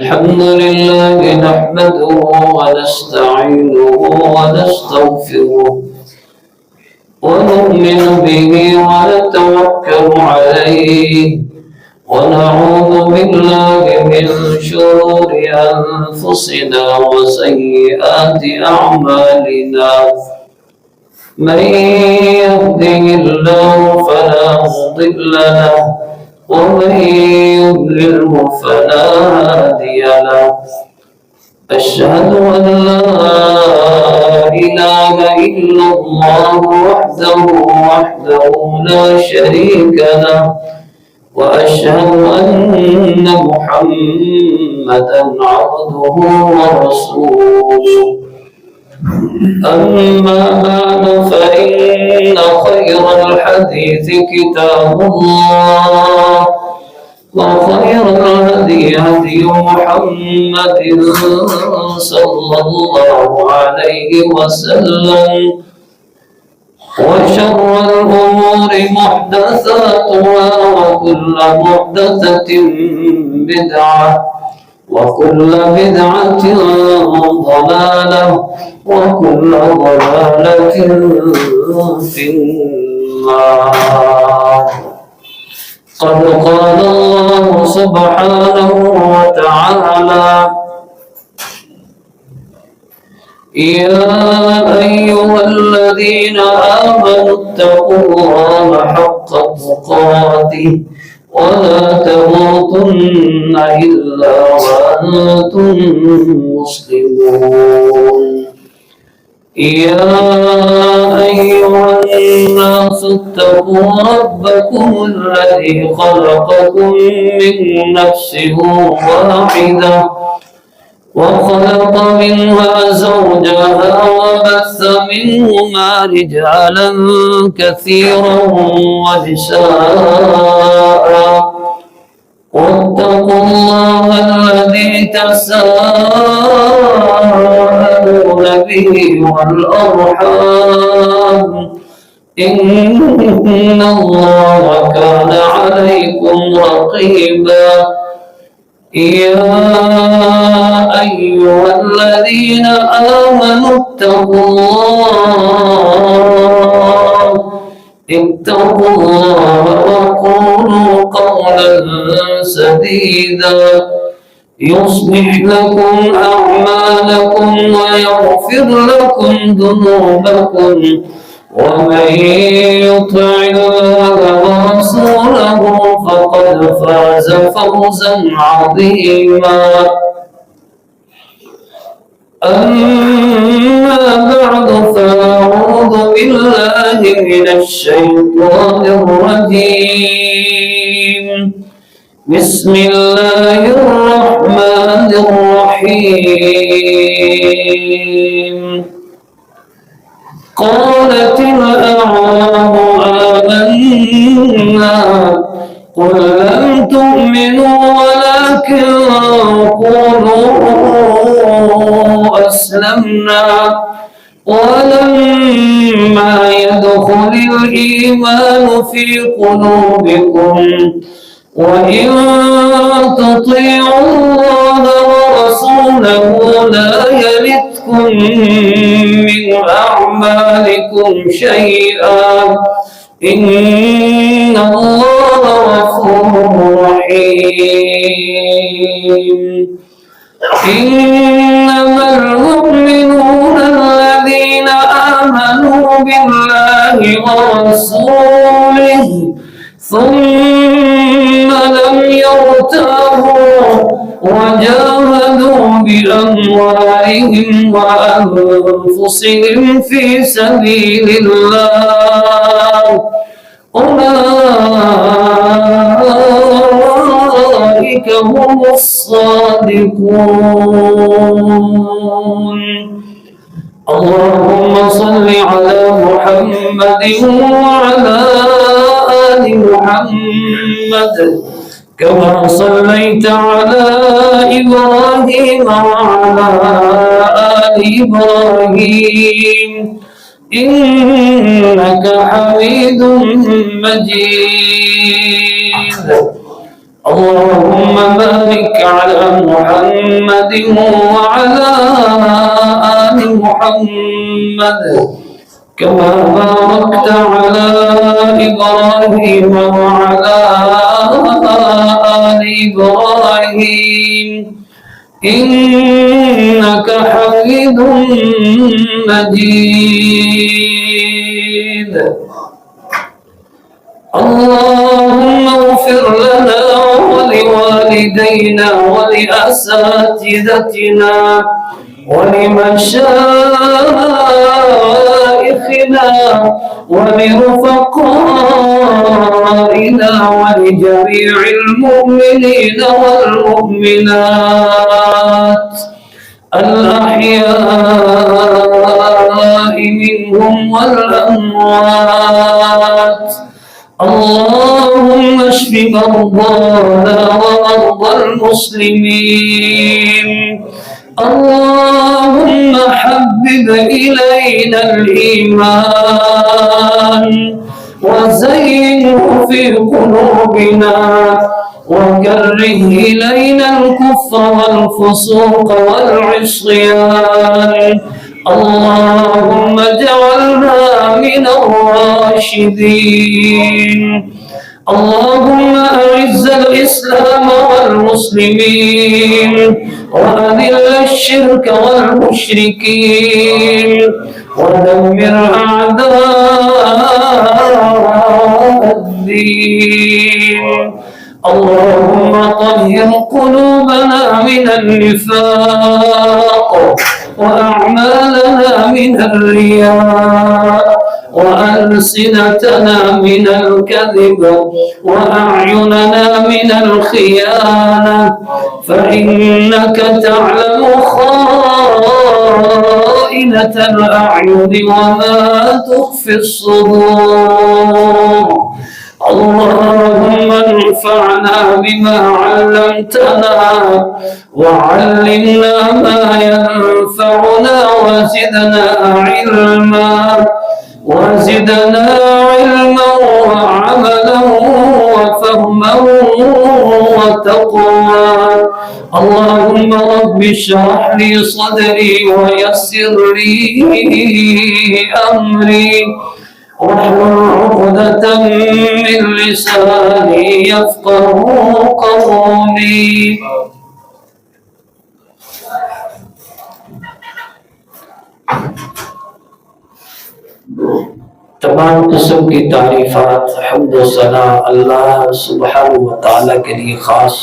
الحمد لله نحمده ونستعينه ونستغفره ونؤمن به ونتوكل عليه ونعوذ بالله من شرور أنفسنا وسيئات أعمالنا من يهده الله فلا مضل له ومن يضلله فلا هادي له أشهد أن لا إله إلا الله وحده لا شريك له وأشهد أن محمدا عبده ورسوله أما بعد فإن خير الحديث كتاب الله وخير الهدي هدي محمد صلى الله عليه وسلم وشر الأمور محدثاتها وكل محدثة بدعة وكل بدعة ضلالة وكل ضلالة في النار. قد قال الله سبحانه وتعالى: يا أيها الذين آمنوا اتقوا الله حق تقاته ولا تموتن إلا وأنتم مسلمون. يا أيها الناس اتقوا ربكم الذي خلقكم من نفس واحدة وخلق منها زوجها وبث منهما رجالا كثيرا ونساء واتقوا الله الذي تساءلون به والأرحام إن الله كان عليكم رقيبا. يا أيها الذين آمنوا اتقوا الله وقولوا قولا سديدا يصلح لكم أعمالكم ويغفر لكم ذنوبكم ومن يطع الله ورسوله فقد فاز فوزا عظيما. أما بعد فأعوذ بالله من الشيطان الرجيم. بسم الله الرحمن الرحيم. قالت الأعراب آمنا قل لم تؤمنوا ولكن قولوا أسلمنا ولما يدخل الإيمان في قلوبكم وإن تطيعوا الله ورسوله لا يلتكم من أعمالكم شيئا إن الله غفور رحيم. إنما المؤمنون الذين آمنوا بالله ورسوله ثم لم يرتابوا وجاهدوا بأموالهم وأنفسهم في سبيل الله أولئك هم الصادقون. اللهم صل على محمد وعلى آل محمد كما صليت على إبراهيم وعلى آل إبراهيم إنك حميد مجيد. اللهم بارك على محمد وعلى آل محمد كما باركت على إبراهيم وعلى آل إبراهيم إنك حميد مجيد. اللهم اغفر لنا ولوالدينا ولأساتذتنا ولمشايخنا ولرفقائنا ولجميع المؤمنين والمؤمنات الأحياء منهم والأموات. اللهم اشف مرضانا ومرضى المسلمين. اللهم حبب إلينا الإيمان وزينه في قلوبنا وكره إلينا الكفر والفسوق والعصيان. اللهم اجعلنا من الراشدين. اللهم أعز الإسلام والمسلمين وأذل الشرك والمشركين ودمر أعداء الدين. اللهم طهر قلوبنا من النفاق وأعمالنا من الرياء وألسنتنا من الكذب وأعيننا من الخيانة فإنك تعلم خائنة الأعين وما تخفي الصدور. اللهم انفعنا بما علمتنا وعلمنا ما ينفعنا وزدنا علما وعملا وفهما وتقوى. اللهم رب اشرح لي صدري ويسر لي أمري واحلل عقدة من لساني يفقه قولي. تمام قسم کی تعریفات حمد و ثنا اللہ سبحانہ و تعالیٰ کے لیے خاص.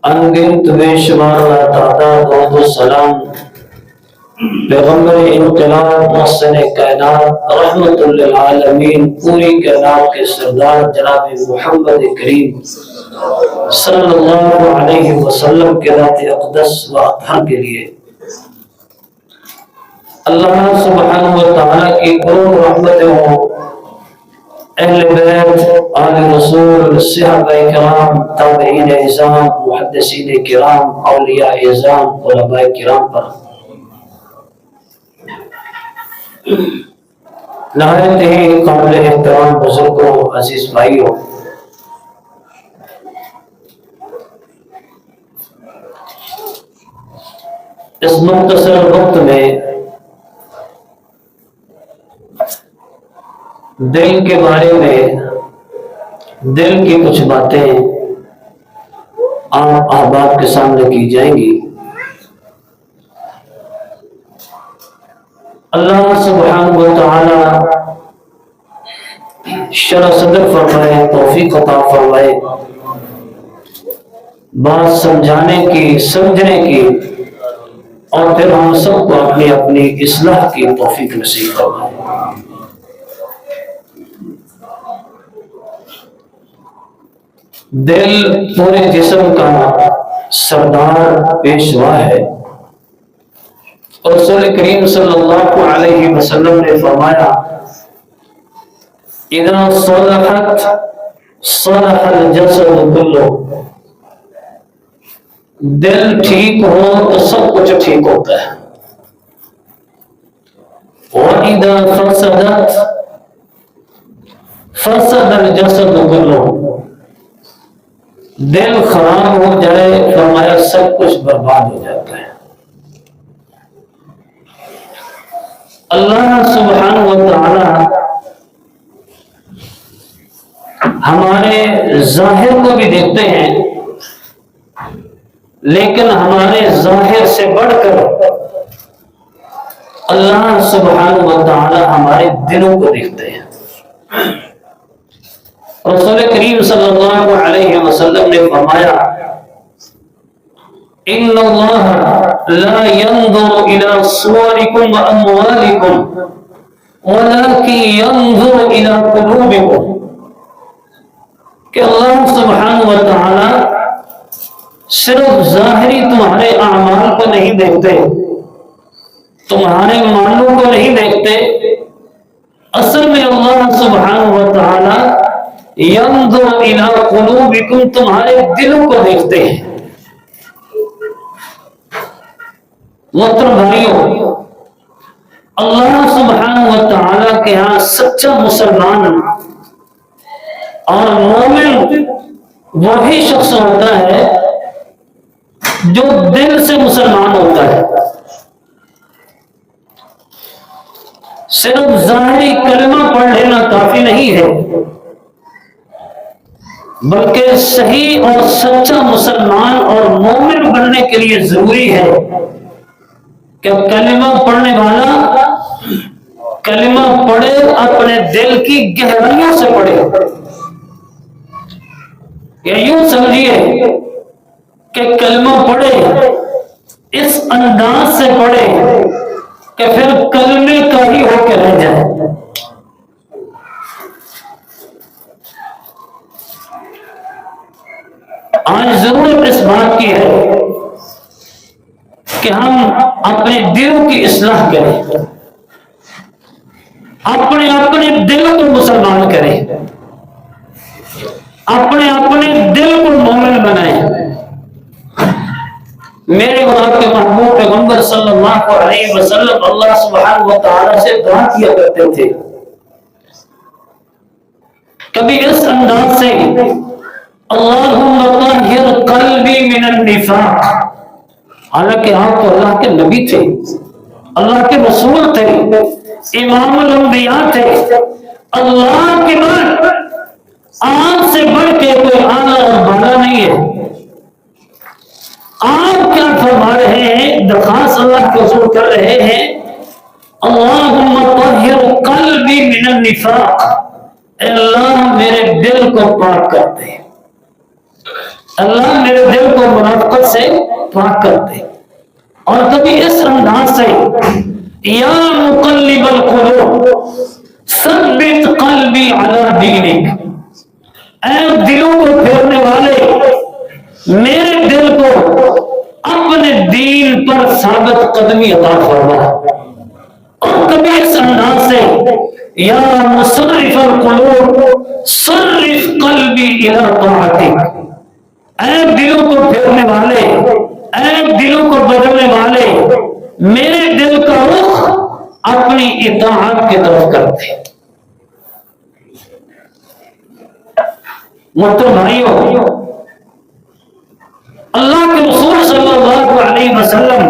انگنت بے شمار تعداد درود و سلام پیغمبر انقلاب محسن کائنات رحمت للعالمین پوری کائنات کے سردار جناب محمد کریم صلی اللہ علیہ وسلم کے ذات اقدس و اطہر کے لیے اللہ سبحانہ و تعالیٰ کی کرم رحمت ہو. اہل بیت آل رسول صحابہ کرام تابعین اعظام محدثین کرام اولیاء اعظام علماء کرام پر نہایت ہی قابل احترام بزرگوں عزیز بھائیوں. اس مختصر وقت میں دل کے بارے میں دل کی کچھ باتیں آپ احباب کے سامنے کی جائیں گی. اللہ سبحانہ و تعالی شرح صدر فرمائے، توفیق عطا فرمائے، بات سمجھانے کی، سمجھنے کی، اور پھر ہم سب کو اپنی اپنی اصلاح کی توفیق نصیب فرمائے. دل پورے جسم کا سردار پیشوا ہے. رسول کریم صلی اللہ علیہ وسلم نے فرمایا اذا صلحت صلح الجسد كله. دل ٹھیک ہو تو سب کچھ ٹھیک ہوتا ہے. وَإِذَا فَسَدَتْ فسد الجسد كله، دل خراب ہو جائے فرمایا سب کچھ برباد ہو جاتا ہے۔ اللہ سبحانہ و تعالی ہمارے ظاہر کو بھی دیکھتے ہیں، لیکن ہمارے ظاہر سے بڑھ کر اللہ سبحانہ و تعالی ہمارے دلوں کو دیکھتے ہیں۔ رسول کریم صلی اللہ علیہ وسلم نے فرمایا ان اللہ لا ينظر الى صوركم واموالكم ولكن ينظر الى قلوبكم، کہ اللہ سبحانہ و تعالی صرف ظاہری تمہارے اعمال کو نہیں دیکھتے، تمہارے مالوں کو نہیں دیکھتے، اصل میں اللہ سبحانہ و تعالی ينظر الى قلوبكم، تمہارے دلوں کو دیکھتے ہیں۔ محترم بھائیوں، اللہ سبحانہ و تعالی کے ہاں سچا مسلمان اور مومن وہی شخص ہوتا ہے جو دل سے مسلمان ہوتا ہے۔ صرف ظاہری کلمہ پڑھ لینا کافی نہیں ہے، بلکہ صحیح اور سچا مسلمان اور مومن بننے کے لیے ضروری ہے کہ کلمہ پڑھنے والا کلمہ پڑھے اپنے دل کی گہرائیوں سے پڑھے، یا یوں سمجھیے کہ کلمہ پڑھے اس انداز سے پڑھے کہ پھر کلمے کا ہی ہو کے رہ جائے۔ آج ضرورت اس بات کی ہے کہ ہم اپنے دلوں کی اصلاح کریں، اپنے دل کو مسلمان کریں، اپنے دل کو مومن بنائیں۔ میرے وہاں کے محبوب پیغمبر صلی اللہ علیہ وسلم اللہ سبحانہ و تعالی سے دعا کیا کرتے تھے، کبھی اس انداز سے اللہم طہر قلبی من النفاق، حالانکہ آپ تو اللہ کے نبی تھے، اللہ کے رسول تھے، امام الانبیاء تھے، اللہ کے بعد آپ سے بڑھ کے کوئی آلہ اور بالا نہیں ہے۔ آپ کیا فرما رہے ہیں؟ درخواست اللہ کے حضور کر رہے ہیں اللہم طہر قلبی من النفاق، اے اللہ میرے دل کو پاک کر دے، اللہ میرے دل کو منافقت سے پاک کر دے۔ اور کبھی اس انداز سے یا مقلب القلوب ثبت قلبی علی دینک، اے دلوں کو پھیرنے والے میرے دل کو اپنے دین پر ثابت قدمی عطا فرما۔ اور کبھی اس انداز سے یا مصرف القلوب صرف قلبی الی طاعتک، اے دلوں کو پھیرنے والے، اے دلوں کو بدلنے والے میرے دل کا رخ اپنی اطاعت کی طرف کر دے۔ محترم بھائیوں، اللہ کے رسول صلی اللہ علیہ وسلم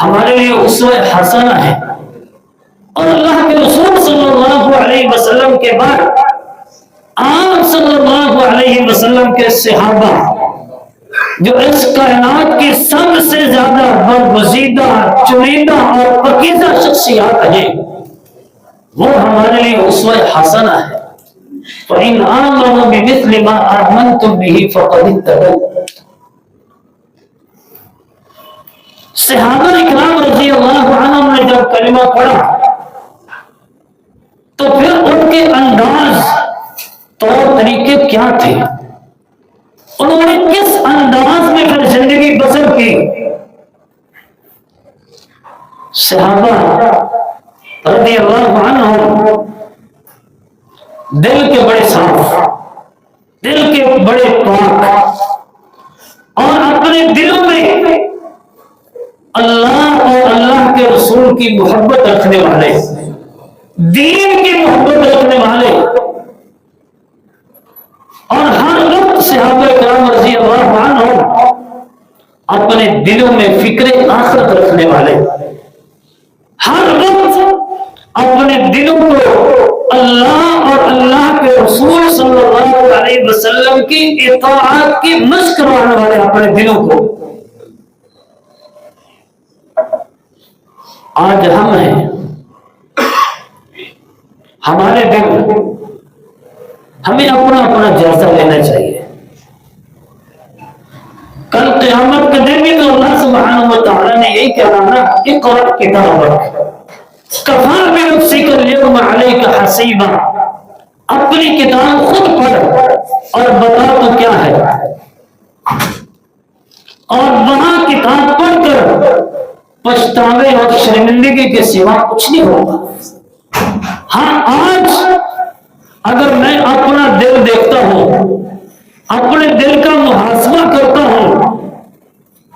ہمارے لیے اسوہ حسنہ ہے، اور اللہ کے رسول صلی اللہ علیہ وسلم کے بعد آپ صلی اللہ علیہ وسلم کے صحابہ جو اس کائنات کی سب سے زیادہ برگزیدہ، چنیدہ اور پاکیزہ شخصیات ہیں، وہ ہمارے لیے اسوہ حسنہ ہے۔ فَإِنْ آمَنُوا بِمِثْلِ مَا آمَنْتُمْ بِهِ فَقَدِ اهْتَدَوْا۔ صحابہ اکرام رضی اللہ عنہم نے جب کلمہ پڑھا تو پھر ان کے انداز، طور طریقے کیا تھے، انہوں نے کس انداز میں پھر زندگی بسر کی۔ صحابہ رضی اللہ عنہم دل کے بڑے صاف، دل کے بڑے پاک، اور اپنے دلوں میں اللہ اور اللہ کے رسول کی محبت رکھنے والے، دین کی محبت رکھنے والے، اپنے دلوں میں فکر آخرت رکھنے والے، ہر وقت اپنے دلوں کو اللہ اور اللہ کے رسول صلی اللہ علیہ وسلم کی اطاعت کی مشق کروانے والے اپنے دلوں کو۔ آج ہم ہیں، ہمارے دل، ہمیں اپنا اپنا جائزہ لینا چاہیے۔ کل قیامت کے دن بھی تو اللہ سبحانہ و تعالیٰ نے یہی کہا نا، اقرأ کتابک کفیٰ بنفسک اليوم علیک حسیبا، اپنی کتاب خود پڑھ اور بتا تو کیا ہے، اور وہاں کتاب پڑھ کر پچھتاوے اور شرمندگی کے سوا کچھ نہیں ہوگا۔ ہاں، آج اگر میں اپنا دل دیکھتا ہوں، اپنے دل کا محاسبہ کرتا ہوں،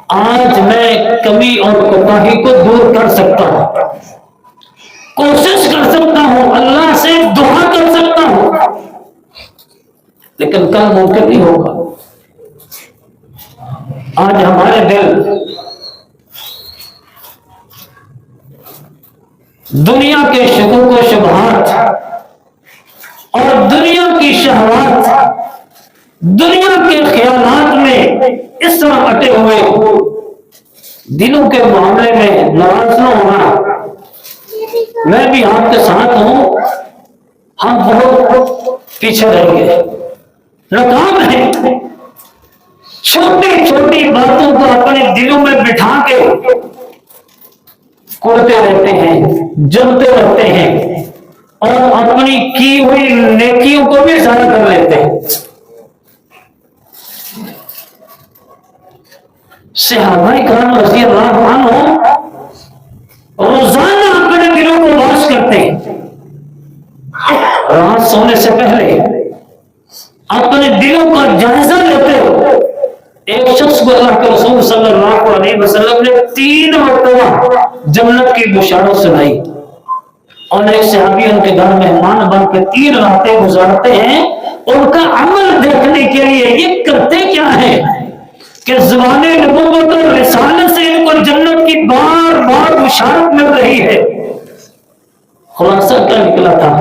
آج میں کمی اور کوتاہی کو دور کر سکتا ہوں، کوشش کر سکتا ہوں، اللہ سے دعا کر سکتا ہوں، لیکن کل ممکن نہیں ہوگا۔ آج ہمارے دل دنیا کے شکوک و شبہات اور دنیا کی شہوات، دنیا کے خیالات میں اس طرح اٹے ہوئے، دلوں کے معاملے میں ناراض نہ ہونا۔ میں بھی آپ کے ساتھ ہوں، ہم بہت پیچھے رہ گئے، ناکام ہیں، چھوٹی چھوٹی باتوں کو اپنے دلوں میں بٹھا کے کوڑتے رہتے ہیں، جلتے رہتے ہیں، اور اپنی کی ہوئی نیکیوں کو بھی ضائع کر لیتے ہیں۔ صحابہ کرام رضی اللہ عنہ روزانہ اپنے دلوں کو واش کرتے ہیں، رات سونے سے پہلے اپنے دلوں کا جائزہ لیتے ہو۔ ایک شخص کو اللہ کے رسول صلی اللہ علیہ وسلم نے 3 مرتبہ جنت کی بشارت سنائی، اور ایک صحابی ان کے گھر مہمان بن کے 3 راتیں گزارتے ہیں۔ ان کا عمل دیکھنے کے لیے یہ کرتے کیا ہے کہ زبان نبوت اور رسالت سے ان کو جنت کی بار بار بشارت مل رہی ہے۔ خلاصہ کیا نکلا تھا؟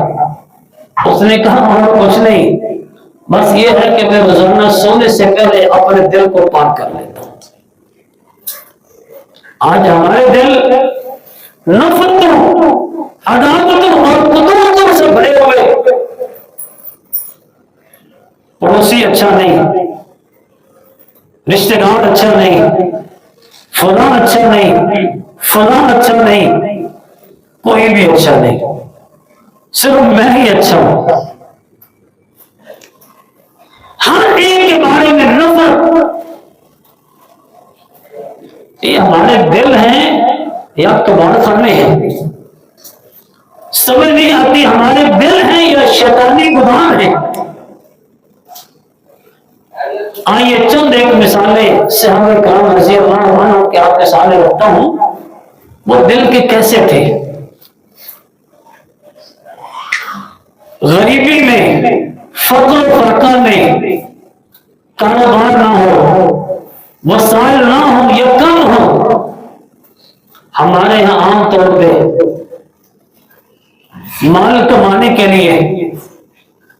اس نے کہا اور کچھ نہیں، بس یہ ہے کہ میں روزانہ سونے سے پہلے اپنے دل کو پاک کر لیتا ہوں۔ آج ہمارے دل نفرتوں، عداوتوں اور قدرتوں سے بھرے ہوئے، پڑوسی اچھا نہیں، رشتہ دار اچھا نہیں، فلاں اچھا نہیں، فلاں اچھا نہیں، کوئی بھی اچھا نہیں، صرف میں ہی اچھا ہوں۔ ہر ایک کے بارے میں نفرت۔ یہ ہمارے دل ہیں یا کباڑ خانے ہیں؟ سمجھ نہیں آتی، ہمارے دل ہیں یا شیطانی گمان ہیں؟ آئیے چند ایک مثالیں صحابہ کرام رضی اللہ عنہ کے آپ کے سامنے رکھتا ہوں، وہ دل کے کیسے تھے۔ غریبی میں، فقر و فاقہ میں، کاروبار نہ ہو، وسائل نہ ہو یا کم ہو، ہمارے یہاں عام طور پہ مال کمانے کے لیے،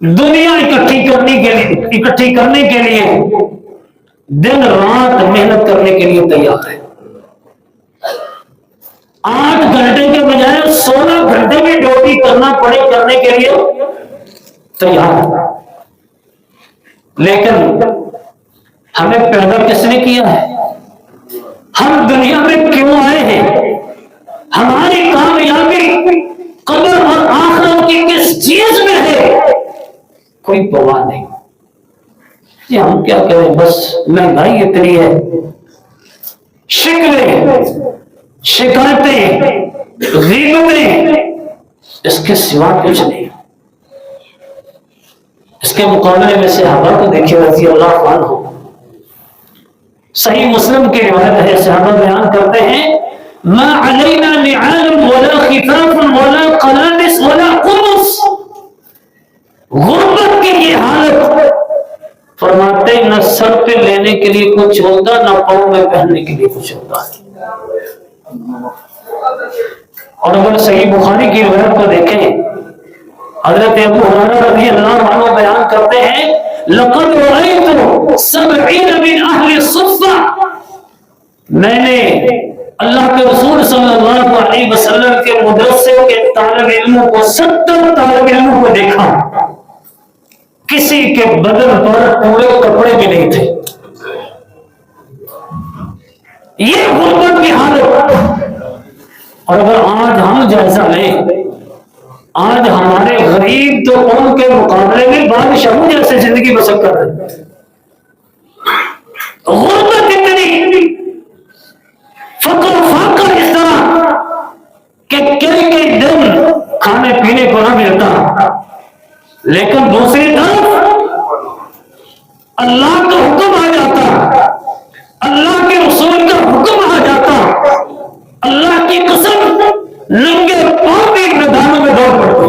دنیا اکٹھی کرنے کے لیے دن رات محنت کرنے کے لیے تیار ہے۔ 8 گھنٹے کے بجائے 16 گھنٹے میں ڈیوٹی کرنا پڑے کرنے کے لیے تیار ہے، لیکن ہمیں پیدا کس نے کیا ہے؟ ہم دنیا میں کیوں آئے ہیں؟ ہماری کامیابی قبر اور آخرت کی کس چیز میں ہے؟ کوئی پرواہ نہیں۔ یہ ہم کیا کریں، بس مہنگائی اتنی ہے، شکوے، شکایتیں، غیبتیں، اس کے سوا کچھ نہیں۔ اس کے مقابلے میں صحابہ کو دیکھیے رضی اللہ عنہ، صحیح مسلم کی روایت ہے، صحابہ بیان کرتے ہیں ما علینا نعال ولا خفاف ولا قلادس ولا قمص۔ غربت کی یہ حالت، فرماتے نہ سر پہ لینے بیٹھنے کے لیے کچھ ہوتا نہ پاؤں میں پہننے کے لیے کچھ ہوتا ہے. اور اگر صحیح بخاری کی روایت کو دیکھیں حضرت ابو ہریرہ رضی اللہ عنہ بیان کرتے ہیں لقد رأيت 70 من اہل الصفہ، میں نے اللہ کے رسول صلی اللہ علیہ وسلم کے مدرسے کے طالب علموں کو 70 طالب علموں کو دیکھا، کسی کے بدن پر پورے کپڑے بھی نہیں تھے. یہ غربت کی حالت. اور اگر آج ہم جیسا لیں، آج ہمارے غریب تو ان کے مقابلے میں بادشاہوں جیسے زندگی بسر کر رہے ہیں. غربت اتنی، فقر و فاقہ اس طرح کہ کئی دن کھانے پینے کو نہ ملتا، لیکن دوسری طرف اللہ کا حکم آ جاتا، اللہ کے رسول کا حکم آ جاتا، اللہ کی قسم ننگے پاؤں بھی میدانوں میں دوڑ پڑتے،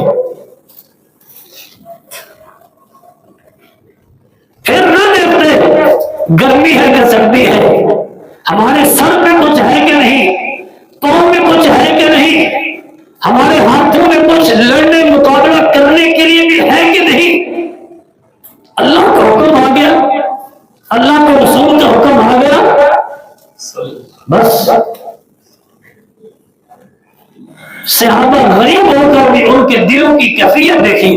پھر نہ دیکھتے گرمی ہے کہ سردی ہے، ہمارے سر پہ کچھ ہے کہ نہیں، پاؤں میں کچھ ہے کہ نہیں، ہمارے ہاتھوں میں کچھ لڑنے مقابلہ کرنے کے لیے بھی ہے کہ نہیں. اللہ کا حکم آ گیا، اللہ کے رسول کا حکم آ گیا، بس. صحابہ غریب ہو کر بھی ان کے دلوں کی کیفیت دیکھی.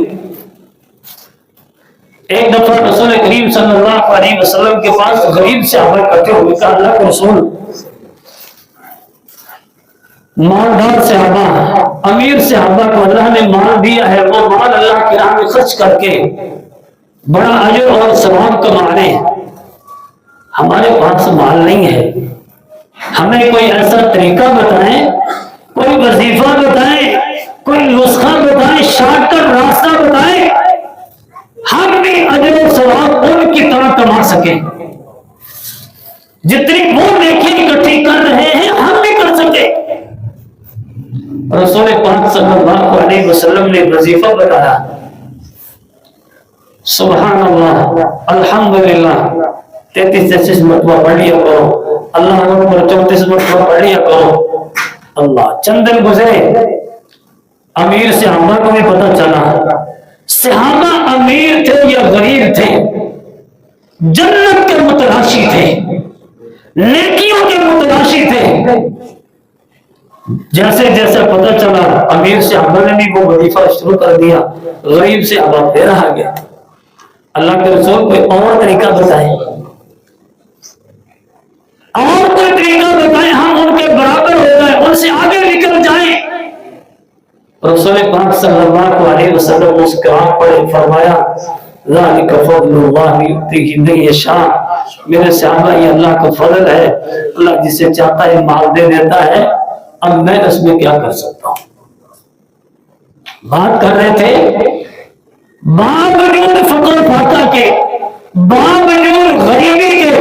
ایک دفعہ رسول کریم صلی اللہ علیہ وسلم کے پاس غریب صحابہ اکٹھے ہوئے، کہا اللہ کے رسول، مالدار صحابہ، امیر صحابہ کو اللہ نے مال دیا ہے، وہ مال اللہ کی راہ میں خرچ کر کے بڑا اجر اور ثواب کما رہے ہیں، ہمارے پاس مال نہیں ہے، ہمیں کوئی ایسا طریقہ بتائیں، کوئی وظیفہ بتائیں، کوئی نسخہ بتائیں، شارٹ کٹ راستہ بتائیں، ہم بھی اجر و ثواب ان کی طرح کما سکیں، جتنی وہ نیکی اکٹھی کر رہے ہیں ہم بھی کر سکیں. رسول پاک صلی اللہ علیہ وسلم نے وظیفہ بتایا، سبحان اللہ، الحمدللہ 33 مرتبہ پڑھ لیا کرو، اللہ اکبر 34 مرتبہ پڑھ لیا کرو. اللہ. چند دن گزرے، امیر صحابہ کو بھی پتہ چلا، صحابہ امیر تھے یا غریب تھے، جنت کے متلاشی تھے، نیکیوں کے متلاشی تھے. جیسے جیسے پتہ چلا امیر صحابہ نے بھی وہ وظیفہ شروع کر دیا، غریب صحابہ پھر آ گیا. اللہ کے رسول کوئی اور طریقہ بتائیں، اور کوئی طریقہ بتائیں، ہم ان کے برابر ہو جائیں، ان سے آگے نکل جائیں. رسول پاک صلی اللہ علیہ وسلم مسکرا پڑے، فرمایا ذالک فضل اللہ یؤتیہ من یشاء. میرے صحابہ یہ اللہ کا فضل ہے، اللہ جسے چاہتا ہے مال دے دیتا ہے، اب میں اس میں کیا کر سکتا ہوں. بات کر رہے تھے باوجود فقر فاقہ کے، باوجود غریبی کے،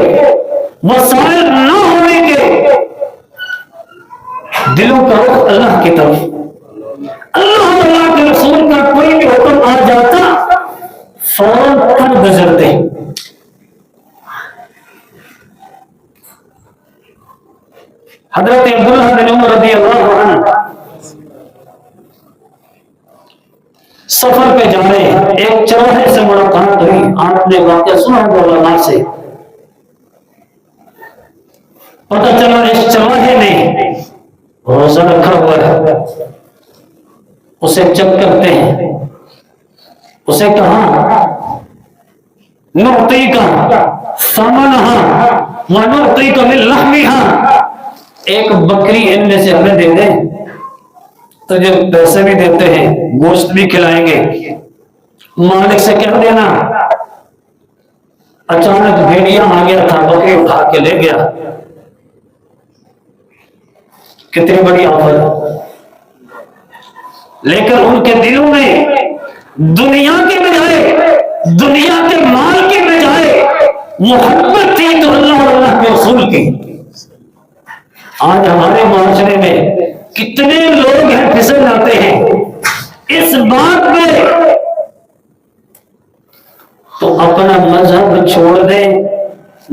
وسائل نہ ہونے کے، دلوں کا رخ اللہ کی طرف. اللہ کے رسول کا کوئی بھی حکم آ جاتا فوراً کر گزرتے. حضرت عبداللہ بن عمر رضی اللہ عنہ سفر پہ جا رہے ہیں، ایک چوراہے سے ملاقات ہوئی، آپ نے واقعہ سنا ہوگا علماء سے، پتہ چلا اس چوراہے میں روزہ رکھا ہوا ہے، اسے چیک کرتے ہیں، اسے کہا نعطی کا ثمنہا ونعطی کا من لحمہا، ایک بکری ان میں سے ہمیں دے دیں تو جو پیسے بھی دیتے ہیں گوشت بھی کھلائیں گے. مالک سے کہہ دینا. اچانک بھیڑیا آ گیا تھا، بکری اٹھا کے لے گیا. کتنی بڑی آفت. لیکن ان کے دلوں میں دنیا کے بجائے، دنیا کے مال کے بجائے محبت تھی تو اللہ اور اللہ کے رسول کی. آج ہمارے معاشرے میں کتنے لوگ ہیں پھسل جاتے ہیں اس بات میں، تو اپنا مذہب چھوڑ دیں،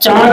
4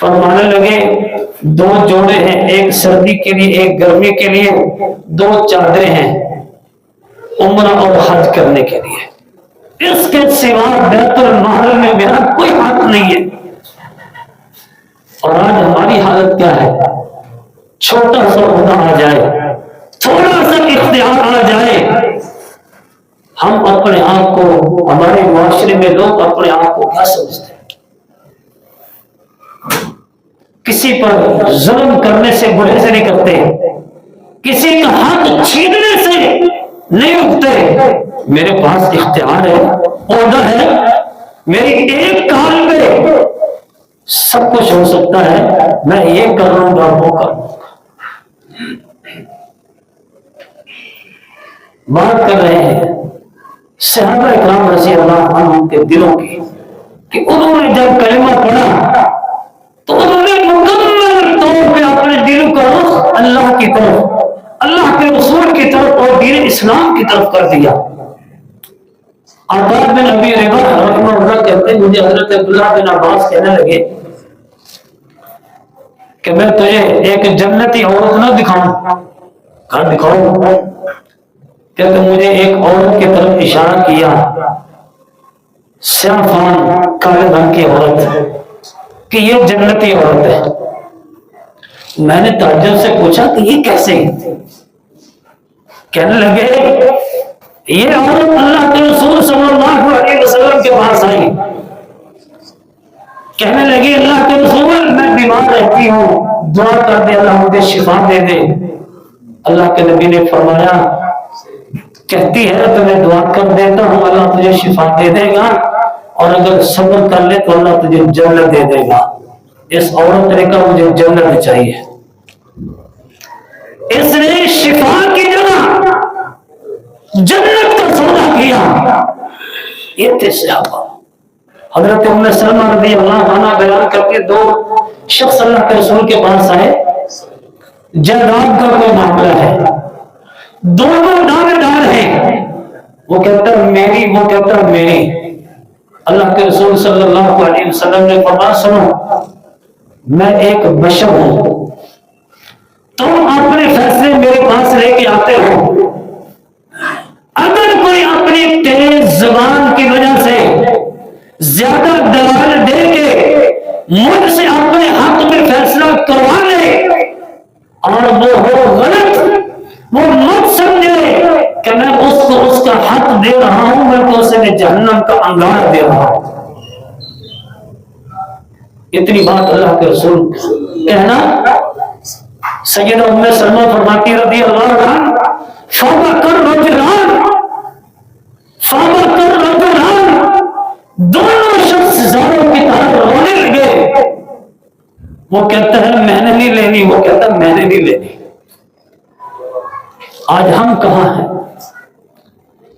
فرمانے لگے دو جوڑے ہیں، ایک سردی کے لیے ایک گرمی کے لیے، دو چادریں ہیں عمرہ اور حج کرنے کے لیے، اس کے سوا بیت المال میں میرا کوئی حق نہیں ہے۔ اور آج ہماری حالت کیا ہے؟ چھوٹا سا عہدہ آ جائے، تھوڑا سا اختیار آ جائے، ہم اپنے آپ کو، ہمارے معاشرے میں لوگ اپنے آپ کو کیا سمجھتے ہیں؟ کسی پر ظلم کرنے سے گریز نہیں کرتے، کسی کا حق چھیننے سے نہیں رکتے۔ میرے پاس اختیار ہے، عہدہ ہے، میری ایک کال پہ سب کچھ ہو سکتا ہے، میں یہ کر لوں گا وہ کر لوں گا۔ بات کر رہے ہیں صحابہ اکرام رضی اللہ عنہم کے دلوں کی، کہ انہوں نے جب کلمہ پڑھا تو انہوں نے مکمل طور پہ اپنے دل کو رخ اللہ کی طرف، اللہ کے رسول کی طرف اور دین اسلام کی طرف کر دیا۔ عطاء بن ابی رباح رحمہ اللہ کہتے ہیں مجھے حضرت عبداللہ بن عباس کہنے لگے کہ میں تجھے ایک جنتی عورت نہ دکھاؤں؟ کہا دکھاؤ۔ کہتے مجھے ایک عورت کی طرف اشارہ کیا، سیاہ فام کالے رنگ کی عورت، کہ یہ جنتی عورت ہے۔ میں نے تعجب سے پوچھا کہ یہ کیسے؟ کہنے لگے یہ عورت اللہ کے رسول صلی اللہ علیہ وسلم کے پاس آئی، کہنے لگی اللہ کے رسول میں بیمار رہتی ہوں، دعا کر دے اللہ مجھے شفا دے دے۔ اللہ کے نبی نے فرمایا کہتی ہے تو میں دعا کر دیتا ہوں اللہ تجھے شفا دے دے گا، اور اگر صبر کر لے تو اللہ تجھے جنت دے دے گا۔ اس عورت نے کہا مجھے جنت چاہیے۔ اس نے شفا کی جگہ جنت کا سودا کیا۔ یہ تھے صحابہ۔ حضرت ام سلمہ رضی اللہ عنہ بیان کرتے دو شخص اللہ کے رسول کے پاس آئے، جائیداد کا کوئی معاملہ ہے، دونوں دعوے دار ہیں، وہ کہتا ہے میری، وہ کہتا ہے میری۔ اللہ کے رسول صلی اللہ علیہ وسلم نے فرمایا سنو میں ایک بشر ہوں، تم اپنے فیصلے میرے پاس لے کے آتے ہو، اگر کوئی اپنی تیز زبان کی وجہ سے زیادہ دلال دے کے مجھ سے اپنے حق میں فیصلہ کروا لے اور وہ ہو غلط، وہ مت سمجھے کہ میں اس کو اس کا حق دے رہا ہوں، میں تو اسے جہنم کا انگار دے رہا ہوں۔ اتنی بات اللہ کے رسول کہنا، سیدہ ام سلمہ فرماتی رضی اللہ عنہ فَبَكَرْ رَجُلَانِ فَبَكَرْ رَجُلَانِ، دونوں شخص زاروں کی طرح رونے لگے۔ وہ کہتا ہے میں نے نہیں لینی، وہ کہتا ہے میں نے نہیں لینی۔ آج ہم کہاں ہیں؟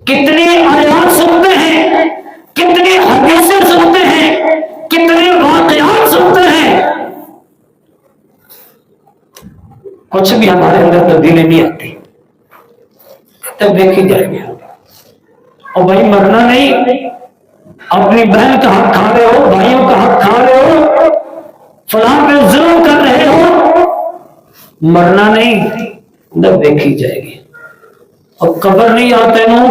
کتنی آیات سنتے ہیں، کتنی حدیثیں سنتے ہیں، کتنے واقعات سنتے ہیں، کچھ بھی ہمارے اندر تبدیلی نہیں آتی، تب دیکھی جائے گی۔ اور بھائی مرنا نہیں، اپنی بہن کا حق کھا رہے ہو، بھائیوں کا حق کھا رہے ہو، فلاں پہ ظلم کر رہے ہو، مرنا نہیں، تب دیکھی جائے گی۔ اور قبر نہیں آتے نو،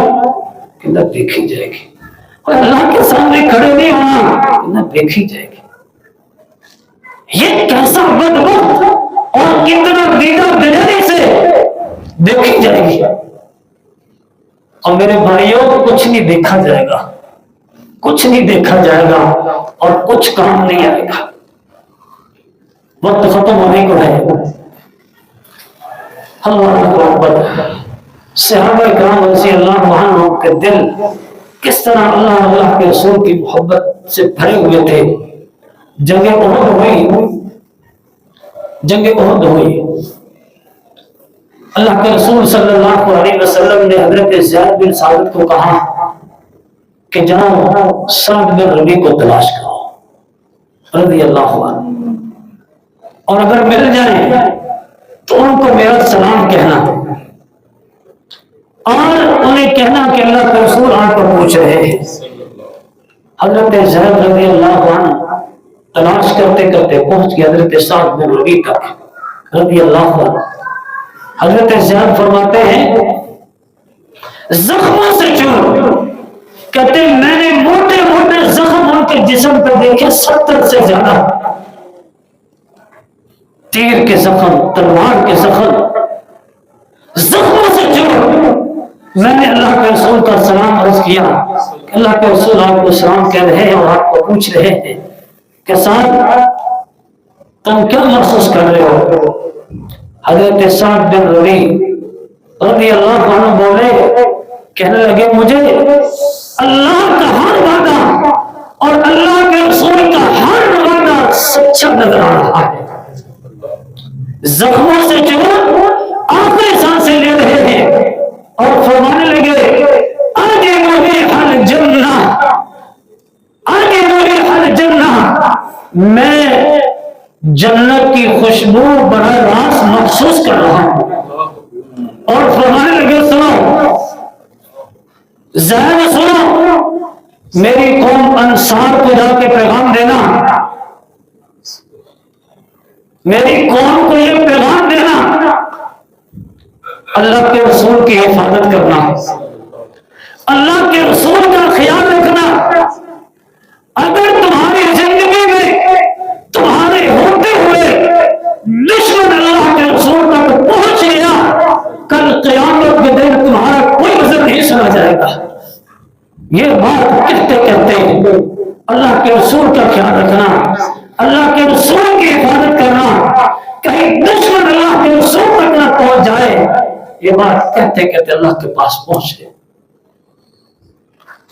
تب دیکھی جائے گی۔ اور اللہ کے سامنے کھڑے نہیں ہونا، تب دیکھی جائے گی۔ یہ کیسا بدبخت اور کتنا دیگر دلیری سے دیکھی جائے گی۔ اور میرے بھائیوں کچھ نہیں دیکھا جائے گا، کچھ نہیں دیکھا جائے گا اور کچھ کام نہیں آئے گا۔ وقت ختم ہونے کو ہے۔ اللہ اکبر۔ صحابہ کرام رضی اللہ عنہم کے دل کس طرح اللہ کے رسول کی محبت سے بھرے ہوئے تھے۔ جنگ احد ہوئی، جنگ احد ہوئی، اللہ کے رسول صلی اللہ علیہ وسلم نے حضرت زید بن ثابت کو کہا کہ جاؤ سعد بن ربیع کو تلاش کرو رضی اللہ عنہ، اور اگر مل جائیں تو ان کو میرا سلام کہنا، اور انہیں کہنا کہ اللہ کے رسول آپ کو پوچھ رہے ہیں۔ حضرت زید رضی اللہ عنہ تلاش کرتے کرتے پہنچ گیا حضرت سعد بن ربیع تک رضی اللہ عنہ. حضرت زیاد فرماتے ہیں زخموں سے چور، کہتے ہیں میں نے موٹے موٹے زخم ان کے جسم پہ دیکھے 70 سے زیادہ، تیر کے زخم، تلوار کے زخم، زخموں سے چور. میں نے اللہ کے رسول کا سلام عرض کیا کہ اللہ کے رسول آپ کو سلام کہہ رہے ہیں اور آپ کو پوچھ رہے ہیں کہ سعد تم کیا محسوس کر رہے ہو؟ حضرت سعد بن ربیع رضی اللہ عنہ بولے، کہنے لگے مجھے اللہ کا ہر وعدہ اور اللہ کے رسول کا ہر وعدہ سچا نظر آ رہا ہے. زخموں سے چور آخری سانسیں لے رہے ہیں اور فرمانے لگے آگے میرے حل جنہ، آگے میرے حل جنہ، میں جنت کی خوشبو براہ راست محسوس کر رہا ہوں. اور فرمانے لگے سنو ذرا سنو، میری قوم انصار کو جا کے پیغام دینا، میری قوم کو یہ پیغام دینا اللہ کے رسول کی حفاظت کرنا، اللہ کے رسول کا خیال رکھنا. اگر تمہاری زندگی میں تمہارے ہوتے ہوئے دشمن اللہ کے رسول تک پہنچ گیا، کل قیامت کے دن تمہارا کوئی عذر نہیں سنا جائے گا. یہ بات کہتے کہتے اللہ کے رسول کا خیال رکھنا، اللہ کے رسول کی حفاظت کرنا، کہیں دشمن اللہ کے رسول تک نہ پہنچ جائے، یہ بات کہتے کہتے اللہ کے پاس پہنچے.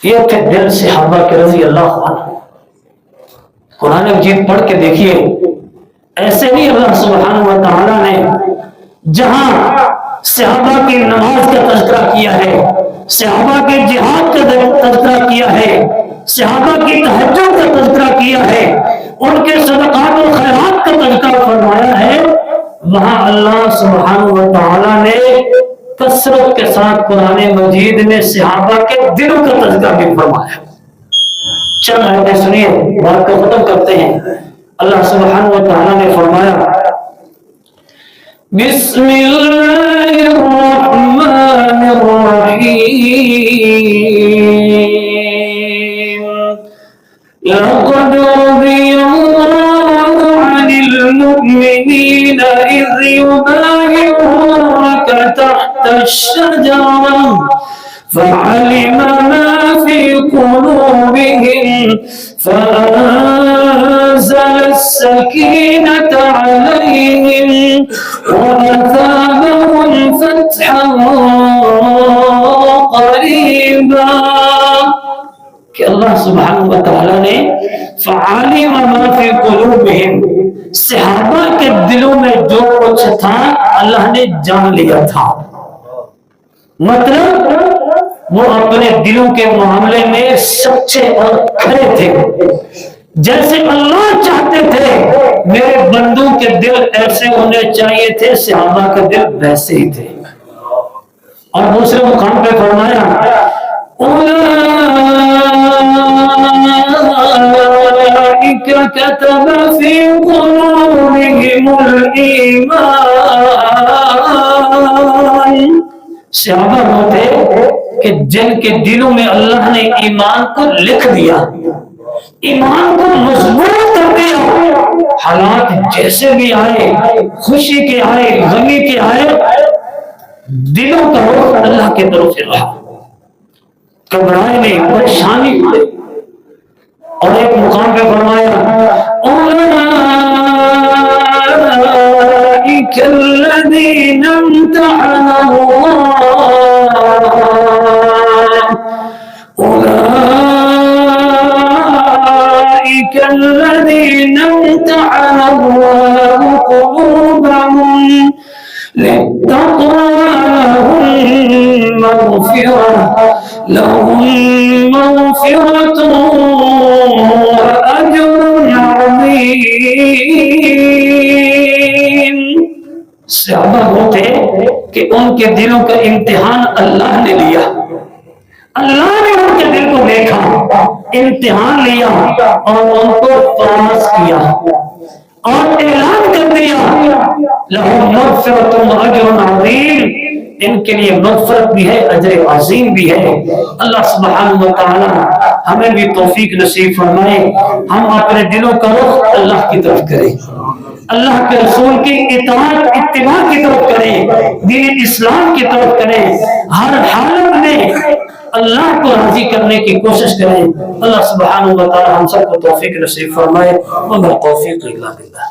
یہ تھے دل صحابہ کے رضی اللہ عنہ. قرآن مجید پڑھ کے دیکھیے، ایسے نہیں اللہ سبحانہ و تعالیٰ نے جہاں صحابہ کی نماز کا تذکرہ کیا ہے، صحابہ کے جہاد کا تذکرہ کیا ہے، صحابہ کی تہجد کا تذکرہ کیا ہے، ان کے صدقات و خیرات کا تذکرہ فرمایا ہے، وہاں اللہ سبحانہ و تعالیٰ نے کثرت کے ساتھ قرآن مجید میں صحابہ کے دلوں کا تذکرہ بھی فرمایا. چند آیتیں سنیے، بات کو ختم کرتے ہیں. اللہ سبحانہ و تعالیٰ نے فرمایا بسم اللہ الرحمن الرحیم لقد رضي الله عن المؤمنين إذ يبايعونك تحت الشجرة فعلم ما في قلوبهم فأنزل السكينة عليهم وأثابهم فتحا قريبا. کہ اللہ سبحانہ و تعالیٰ نے فعلم ما فی قلوبہم، صحابہ کے دلوں میں جو کچھ تھا اللہ نے جان لیا تھا. مطلب وہ اپنے دلوں کے معاملے میں سچے اور کھڑے تھے. جیسے اللہ چاہتے تھے میرے بندوں کے دل ایسے ہونے چاہیے تھے، صحابہ کے دل ویسے ہی تھے. اور دوسرے مقام پہ فرمایا أولئك كتب في قلوبهم الإيمان. صحابہ ہوتے کہ جن کے دلوں میں اللہ نے ایمان کو لکھ دیا، ایمان کو مضبوط کر دیا. حالات جیسے بھی آئے، خوشی کے آئے، غمی کے آئے، دلوں کا رخ اللہ کی طرف سے رہا، گھبرائے نہیں، پریشانی ہوئی. اور ایک مقام پہ فرمایا أولئك الذين امتحن الله، أولئك الذين امتحن الله قلوبهم للتقوى لهم مغفرة وأجر عظيم. صحابہ ہوتے کہ ان کے دلوں کا امتحان اللہ نے لیا، اللہ نے ان کے دل کو دیکھا امتحان لیا اور ان کو پاس کیا اور اعلان کر دیا لہم مغفرۃ واجر عظیم، ان کے لیے مغفرت بھی ہے، اجر عظیم بھی ہے۔ اللہ سبحانہ و تعالی ہمیں بھی توفیق نصیب فرمائے، ہم اپنے دلوں کا رخ اللہ کی طرف کریں، اللہ کے رسول کی اطاعت اتباع کی طرف کریں، دین اسلام کی طرف کریں، ہر حالت میں اللہ کو راضی کرنے کی کوشش کریں۔ اللہ سبحانہ و تعالی ہم سب کو توفیق نصیب فرمائے، وما توفیق الا باللہ۔